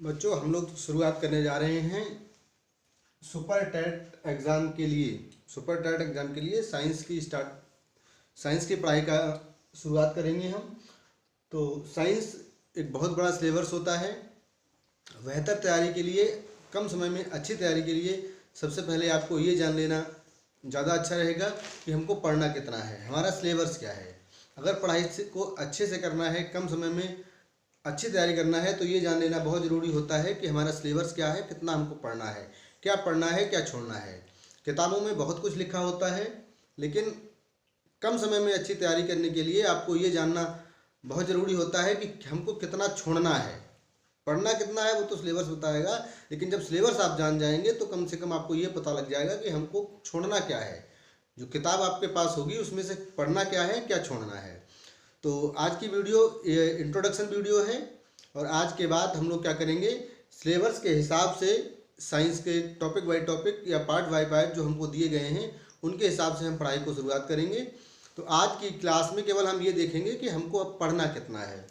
बच्चों, हम लोग शुरुआत करने जा रहे हैं सुपर टेट एग्ज़ाम के लिए। सुपर टेट एग्ज़ाम के लिए साइंस की पढ़ाई का शुरुआत करेंगे हम। तो साइंस एक बहुत बड़ा सिलेबस होता है। बेहतर तैयारी के लिए, कम समय में अच्छी तैयारी के लिए सबसे पहले आपको ये जान लेना ज़्यादा अच्छा रहेगा कि हमको पढ़ना कितना है, हमारा सिलेबस क्या है। अगर पढ़ाई को अच्छे से करना है, कम समय में अच्छी तैयारी करना है, तो ये जान लेना बहुत ज़रूरी होता है कि हमारा सिलेबस क्या है, कितना हमको पढ़ना है, क्या पढ़ना है, क्या छोड़ना है। किताबों में बहुत कुछ लिखा होता है, लेकिन कम समय में अच्छी तैयारी करने के लिए आपको ये जानना बहुत ज़रूरी होता है कि हमको कितना छोड़ना है। पढ़ना कितना है वो तो सिलेबस बताएगा, लेकिन जब सिलेबस आप जान जाएंगे तो कम से कम आपको ये पता लग जाएगा कि हमको छोड़ना क्या है। जो किताब आपके पास होगी उसमें से पढ़ना क्या है, क्या छोड़ना है। तो आज की वीडियो ये इंट्रोडक्शन वीडियो है, और आज के बाद हम लोग क्या करेंगे, सिलेबस के हिसाब से साइंस के टॉपिक बाय टॉपिक या पार्ट बाय पार्ट जो हमको दिए गए हैं उनके हिसाब से हम पढ़ाई को शुरुआत करेंगे। तो आज की क्लास में केवल हम ये देखेंगे कि हमको अब पढ़ना कितना है।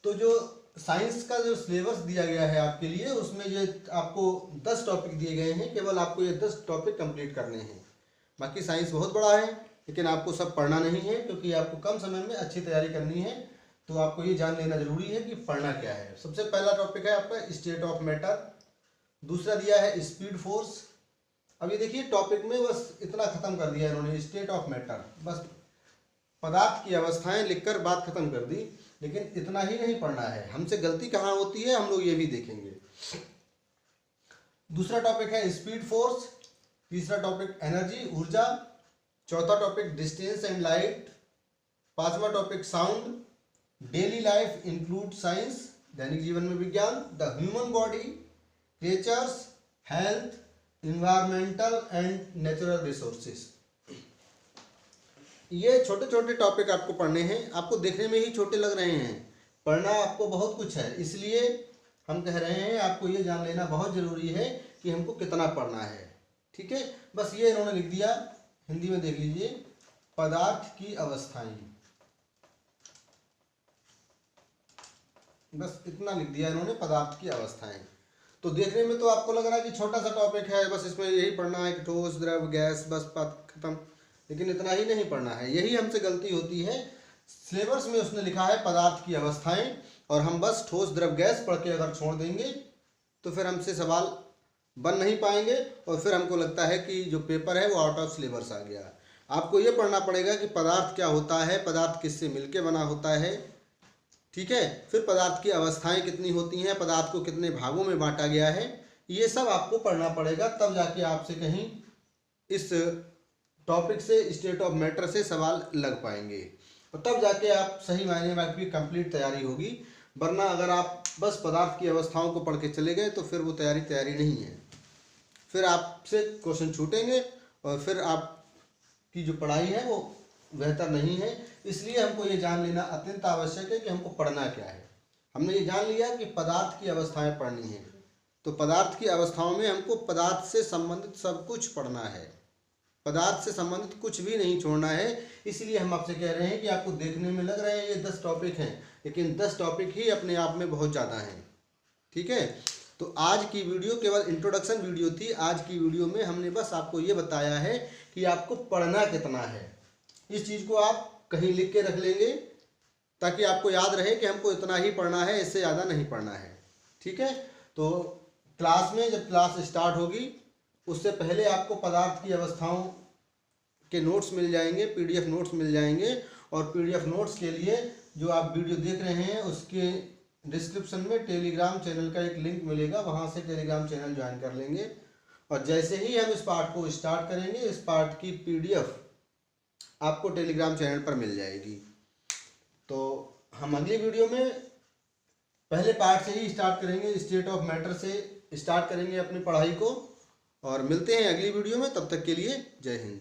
तो जो साइंस का जो सिलेबस दिया गया है आपके लिए, उसमें ये आपको 10 टॉपिक दिए गए हैं। केवल आपको ये 10 टॉपिक कंप्लीट करने हैं। बाकी साइंस बहुत बड़ा है, लेकिन आपको सब पढ़ना नहीं है, क्योंकि आपको कम समय में अच्छी तैयारी करनी है। तो आपको ये जान लेना जरूरी है कि पढ़ना क्या है। सबसे पहला टॉपिक है आपका स्टेट ऑफ मैटर। दूसरा दिया है स्पीड फोर्स। अब ये देखिए, टॉपिक में बस इतना खत्म कर दिया इन्होंने, स्टेट ऑफ मैटर, बस पदार्थ की अवस्थाएं लिखकर बात खत्म कर दी। लेकिन इतना ही नहीं पढ़ना है, हमसे गलती कहाँ होती है हम लोग ये भी देखेंगे। दूसरा टॉपिक है स्पीड फोर्स। तीसरा टॉपिक एनर्जी, ऊर्जा। चौथा टॉपिक डिस्टेंस एंड लाइट। पांचवा topic sound. Daily life include science, दैनिक जीवन में विज्ञान। The human body, creatures, health, environmental and natural resources. ये छोटे छोटे टॉपिक आपको पढ़ने हैं। आपको देखने में ही छोटे लग रहे हैं, पढ़ना आपको बहुत कुछ है। इसलिए हम कह रहे हैं आपको ये जान लेना बहुत ज़रूरी है कि हमको कितना पढ़ना है। ठीक है, बस ये इन्होंने लिख दिया, हिंदी में देख लीजिए, पदार्थ की अवस्थाएं। बस इतना लिख दिया इन्होंने, पदार्थ की अवस्थाएं। तो देखने में तो आपको लग रहा है कि छोटा सा टॉपिक है, बस इसमें यही पढ़ना है कि ठोस, द्रव, गैस, बस बात खत्म। लेकिन इतना ही नहीं पढ़ना है, यही हमसे गलती होती है। सिलेबस में उसने लिखा है पदार्थ की अवस्थाएं, और हम बस ठोस, द्रव, गैस पढ़ के अगर छोड़ देंगे तो फिर हमसे सवाल बन नहीं पाएंगे, और फिर हमको लगता है कि जो पेपर है वो आउट ऑफ सिलेबस आ गया। आपको ये पढ़ना पड़ेगा कि पदार्थ क्या होता है, पदार्थ किससे मिलके बना होता है। ठीक है, फिर पदार्थ की अवस्थाएं कितनी होती हैं, पदार्थ को कितने भागों में बांटा गया है, ये सब आपको पढ़ना पड़ेगा। तब जाके आपसे कहीं इस टॉपिक से, स्टेट ऑफ मैटर से सवाल लग पाएंगे, और तब जाके आप सही मायने में आपकी कंप्लीट तैयारी होगी। वरना अगर आप बस पदार्थ की अवस्थाओं को पढ़ के चले गए तो फिर वो तैयारी नहीं है। फिर आपसे क्वेश्चन छूटेंगे, और फिर आपकी जो पढ़ाई है वो बेहतर नहीं है। इसलिए हमको ये जान लेना अत्यंत आवश्यक है कि हमको पढ़ना क्या है। हमने ये जान लिया कि पदार्थ की अवस्थाएं पढ़नी है, तो पदार्थ की अवस्थाओं में हमको पदार्थ से संबंधित सब कुछ पढ़ना है, पदार्थ से संबंधित कुछ भी नहीं छोड़ना है। इसलिए हम आपसे कह रहे हैं कि आपको देखने में लग रहे हैं ये 10 टॉपिक हैं, लेकिन 10 टॉपिक ही अपने आप में बहुत ज़्यादा हैं। ठीक है, तो आज की वीडियो केवल इंट्रोडक्शन वीडियो थी। आज की वीडियो में हमने बस आपको ये बताया है कि आपको पढ़ना कितना है। इस चीज़ को आप कहीं लिख के रख लेंगे ताकि आपको याद रहे कि हमको इतना ही पढ़ना है, इससे ज़्यादा नहीं पढ़ना है। ठीक है, तो क्लास में जब क्लास स्टार्ट होगी उससे पहले आपको पदार्थ की अवस्थाओं के नोट्स मिल जाएंगे, पीडीएफ नोट्स मिल जाएंगे। और पीडीएफ नोट्स के लिए जो आप वीडियो देख रहे हैं उसके डिस्क्रिप्शन में टेलीग्राम चैनल का एक लिंक मिलेगा, वहाँ से टेलीग्राम चैनल ज्वाइन कर लेंगे। और जैसे ही हम इस पार्ट को स्टार्ट करेंगे, इस पार्ट की पीडीएफ आपको टेलीग्राम चैनल पर मिल जाएगी। तो हम अगली वीडियो में पहले पार्ट से ही स्टार्ट करेंगे, स्टेट ऑफ मैटर से स्टार्ट करेंगे अपनी पढ़ाई को, और मिलते हैं अगली वीडियो में। तब तक के लिए जय हिंद।